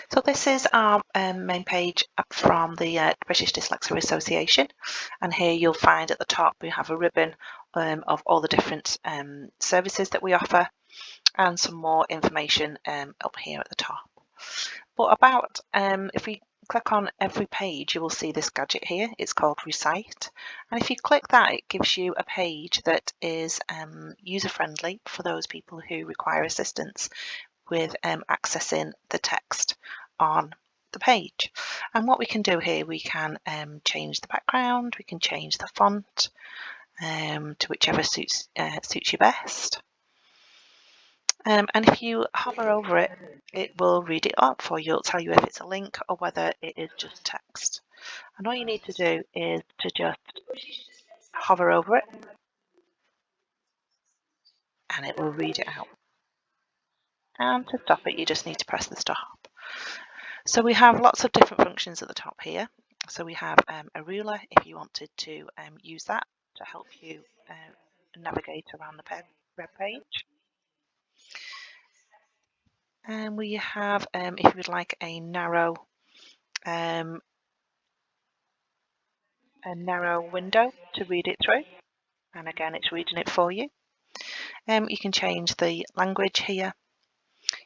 So this is our main page from the British Dyslexia Association, and here you'll find at the top we have a ribbon of all the different services that we offer, and some more information up here at the top. But about, if we click on every page, you will see this gadget here. It's called Recite, and if you click that, it gives you a page that is user-friendly for those people who require assistance with accessing the text on the page. And what we can do here, we can change the background, we can change the font to whichever suits you best. And if you hover over it, it will read it up for you. It'll tell you if it's a link or whether it is just text. And all you need to do is to just hover over it and it will read it out. And to stop it, you just need to press the stop. So we have lots of different functions at the top here. So we have a ruler if you wanted to use that to help you navigate around the web page. And we have, if you would like a narrow window to read it through, and again it's reading it for you. You can change the language here.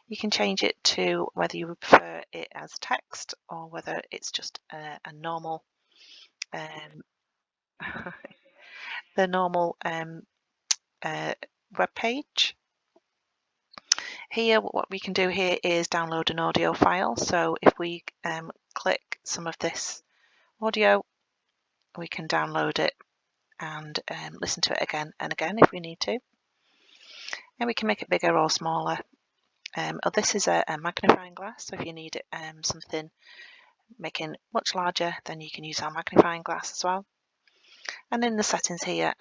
You can change it to whether you would prefer it as text or whether it's just a normal the normal web page. Here, what we can do here is download an audio file. So if we click some of this audio, we can download it and listen to it again and again if we need to. And we can make it bigger or smaller. This is a magnifying glass, so if you need something making much larger, then you can use our magnifying glass as well. And in the settings here,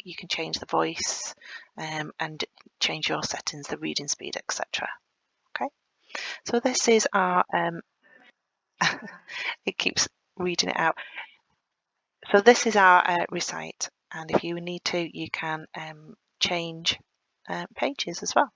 you can change the voice and change your settings, the reading speed, etc. Okay, so this is our, it keeps reading it out. So this is our Recite, and if you need to, you can change pages as well.